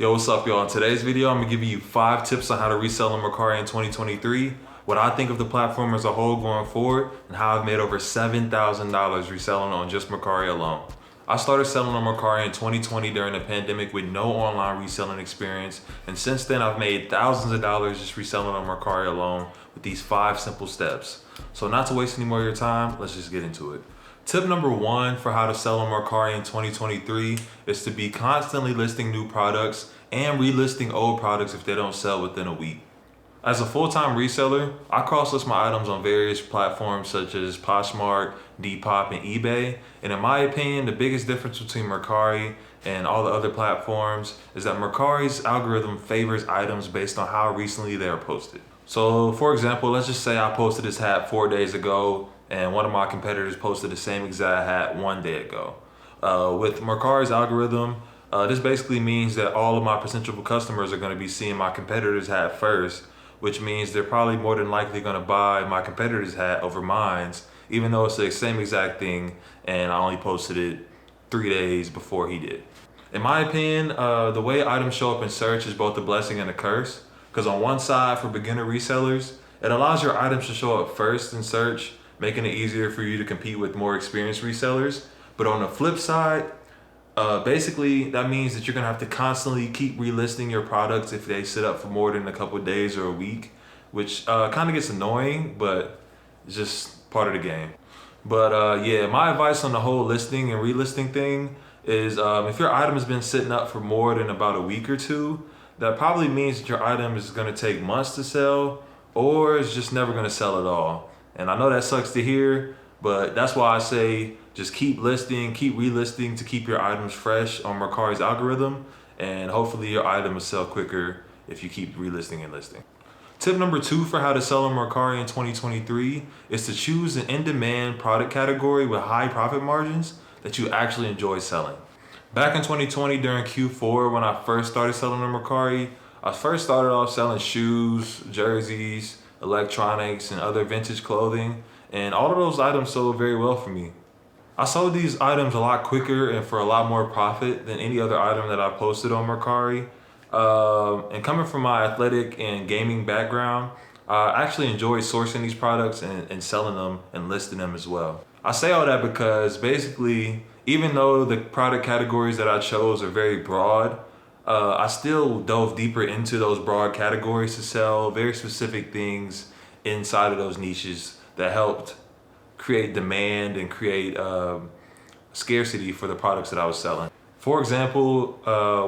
Yo, what's up, y'all? In today's video, I'm gonna give you 5 tips on how to resell on Mercari in 2023, what I think of the platform as a whole going forward, and how I've made over $7,000 reselling on just Mercari alone. I started selling on Mercari in 2020 during the pandemic with no online reselling experience, and since then I've made thousands of dollars just reselling on Mercari alone with these 5 simple steps. So not to waste any more of your time, let's just get into it. Tip number 1 for how to sell on Mercari in 2023 is to be constantly listing new products and relisting old products if they don't sell within a week. As a full-time reseller, I cross-list my items on various platforms such as Poshmark, Depop, and eBay. And in my opinion, the biggest difference between Mercari and all the other platforms is that Mercari's algorithm favors items based on how recently they are posted. So for example, let's just say I posted this hat 4 days ago and one of my competitors posted the same exact hat 1 day ago. With Mercari's algorithm, this basically means that all of my potential customers are going to be seeing my competitor's hat first, which means they're probably more than likely going to buy my competitor's hat over mine's, even though it's the same exact thing and I only posted it 3 days before he did. In my opinion, the way items show up in search is both a blessing and a curse, because on one side, for beginner resellers, it allows your items to show up first in search, making it easier for you to compete with more experienced resellers. But on the flip side, basically that means that you're gonna have to constantly keep relisting your products if they sit up for more than a couple of days or a week, which kind of gets annoying, but it's just part of the game. But yeah, my advice on the whole listing and relisting thing is if your item has been sitting up for more than about a week or two, that probably means that your item is gonna take months to sell, or it's just never gonna sell at all. And I know that sucks to hear, but that's why I say just keep listing, keep relisting to keep your items fresh on Mercari's algorithm, and hopefully your item will sell quicker if you keep relisting and listing. Tip number 2 for how to sell on Mercari in 2023 is to choose an in-demand product category with high profit margins that you actually enjoy selling. Back in 2020 during Q4 when I first started selling on Mercari, I first started off selling shoes, jerseys, electronics, and other vintage clothing, and all of those items sold very well for me. I sold these items a lot quicker and for a lot more profit than any other item that I posted on Mercari. And coming from my athletic and gaming background, I actually enjoy sourcing these products and selling them and listing them as well. I say all that because basically, even though the product categories that I chose are very broad, I still dove deeper into those broad categories to sell very specific things inside of those niches that helped create demand and create scarcity for the products that I was selling. For example,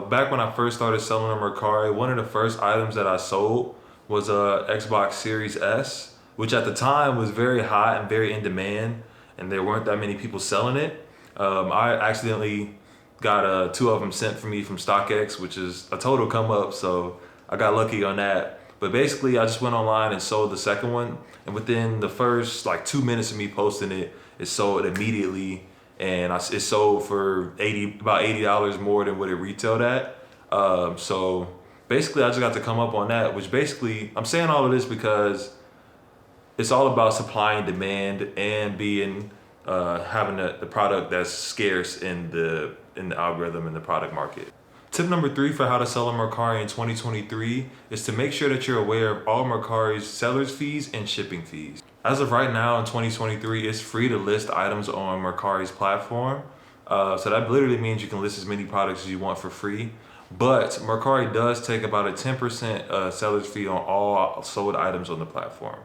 back when I first started selling on Mercari, one of the first items that I sold was a Xbox Series S, which at the time was very hot and very in demand, and there weren't that many people selling it. I accidentally got 2 of them sent for me from StockX, which is a total come up, so I got lucky on that. But basically, I just went online and sold the second one, and within the first 2 minutes of me posting it, it sold immediately, and it sold for about $80 more than what it retailed at. So basically, I just got to come up on that, which basically, I'm saying all of this because it's all about supply and demand and being having the product that's scarce in the algorithm in the product market. Tip number 3 for how to sell on Mercari in 2023 is to make sure that you're aware of all Mercari's sellers fees and shipping fees. As of right now in 2023, it's free to list items on Mercari's platform. So that literally means you can list as many products as you want for free. But Mercari does take about a 10% seller's fee on all sold items on the platform.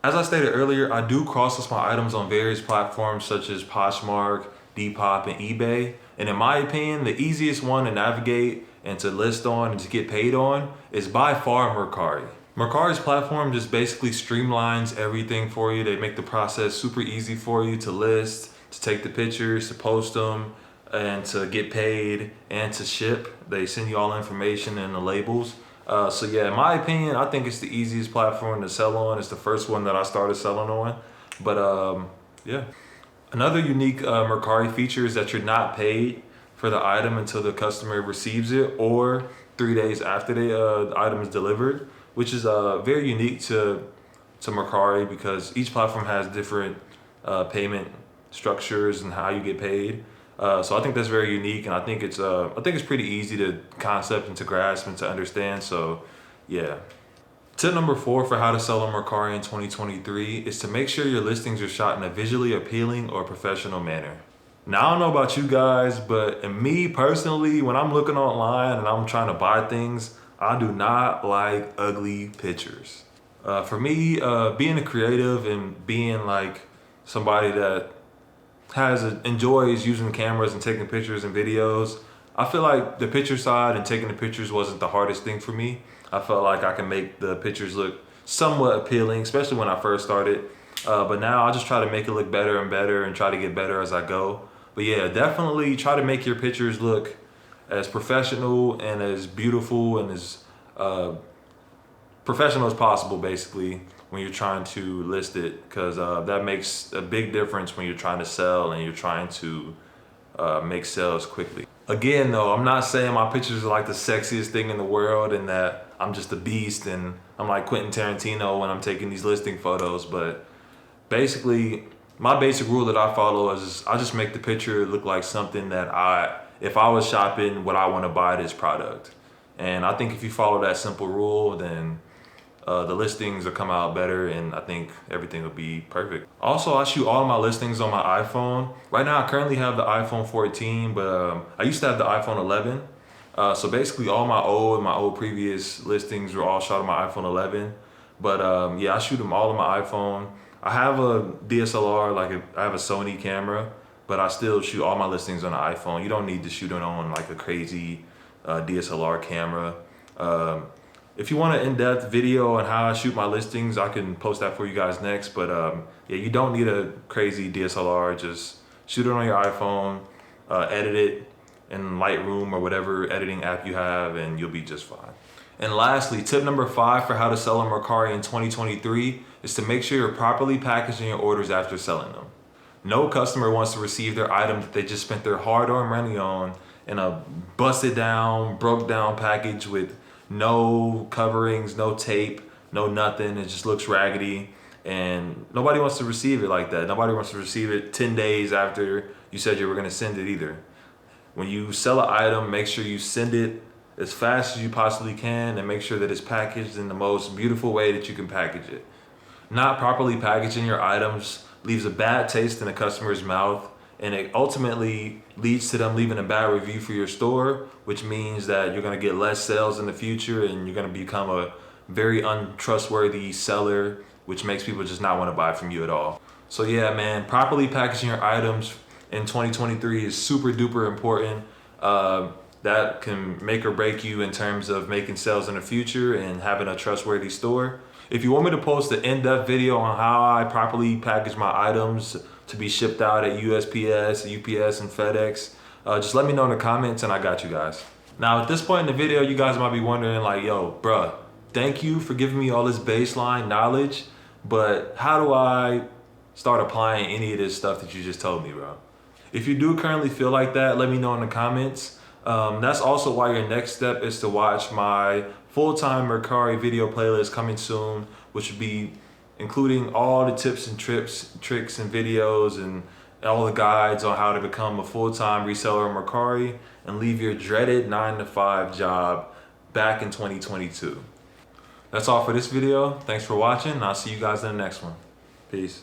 As I stated earlier, I do cross-list my items on various platforms such as Poshmark, Depop, and eBay. And in my opinion, the easiest one to navigate and to list on and to get paid on is by far Mercari. Mercari's platform just basically streamlines everything for you. They make the process super easy for you to list, to take the pictures, to post them, and to get paid, and to ship. They send you all the information and the labels. So yeah, in my opinion, I think it's the easiest platform to sell on. It's the first one that I started selling on. But yeah. Another unique Mercari feature is that you're not paid for the item until the customer receives it or 3 days after the item is delivered, which is very unique to Mercari because each platform has different payment structures and how you get paid. So I think that's very unique, and I think it's pretty easy to concept and to grasp and to understand. So yeah. Tip number 4 for how to sell on Mercari in 2023 is to make sure your listings are shot in a visually appealing or professional manner. Now, I don't know about you guys, but in me personally, when I'm looking online and I'm trying to buy things, I do not like ugly pictures. For me, being a creative and being like somebody that enjoys using cameras and taking pictures and videos, I feel like the picture side and taking the pictures wasn't the hardest thing for me. I felt like I can make the pictures look somewhat appealing, especially when I first started. But now I just try to make it look better and better and try to get better as I go. But yeah, definitely try to make your pictures look as professional and as beautiful and as professional as possible, basically, when you're trying to list it, because that makes a big difference when you're trying to sell and you're trying to make sales quickly. Again, though, I'm not saying my pictures are like the sexiest thing in the world and that I'm just a beast and I'm like Quentin Tarantino when I'm taking these listing photos, but basically, my basic rule that I follow is I just make the picture look like something that if I was shopping, would I want to buy this product? And I think if you follow that simple rule, then the listings will come out better, and I think everything will be perfect. Also, I shoot all of my listings on my iPhone. Right now, I currently have the iPhone 14, but I used to have the iPhone 11. So basically, all my old previous listings were all shot on my iPhone 11. But yeah, I shoot them all on my iPhone. I have a DSLR, I have a Sony camera, but I still shoot all my listings on the iPhone. You don't need to shoot it on like a crazy DSLR camera. If you want an in-depth video on how I shoot my listings, I can post that for you guys next. But yeah, you don't need a crazy DSLR. Just shoot it on your iPhone, edit it in Lightroom or whatever editing app you have, and you'll be just fine. And lastly, tip number 5 for how to sell on Mercari in 2023 is to make sure you're properly packaging your orders after selling them. No customer wants to receive their item that they just spent their hard-earned money on in a busted down, broke down package with no coverings, no tape, no nothing. It just looks raggedy, and nobody wants to receive it like that. Nobody wants to receive it 10 days after you said you were going to send it either. When you sell an item, make sure you send it as fast as you possibly can and make sure that it's packaged in the most beautiful way that you can package it. Not properly packaging your items leaves a bad taste in a customer's mouth, and it ultimately leads to them leaving a bad review for your store, which means that you're going to get less sales in the future and you're going to become a very untrustworthy seller, which makes people just not want to buy from you at all. So yeah, man, properly packaging your items in 2023 is super duper important. That can make or break you in terms of making sales in the future and having a trustworthy store. If you want me to post an in-depth video on how I properly package my items to be shipped out at USPS, UPS, and FedEx, just let me know in the comments and I got you guys. Now at this point in the video, you guys might be wondering like, yo, bruh, thank you for giving me all this baseline knowledge, but how do I start applying any of this stuff that you just told me, bro? If you do currently feel like that, let me know in the comments. That's also why your next step is to watch my full-time Mercari video playlist coming soon, which will be including all the tips and tricks and videos and all the guides on how to become a full-time reseller on Mercari and leave your dreaded 9-to-5 job back in 2022. That's all for this video. Thanks for watching, and I'll see you guys in the next one. Peace.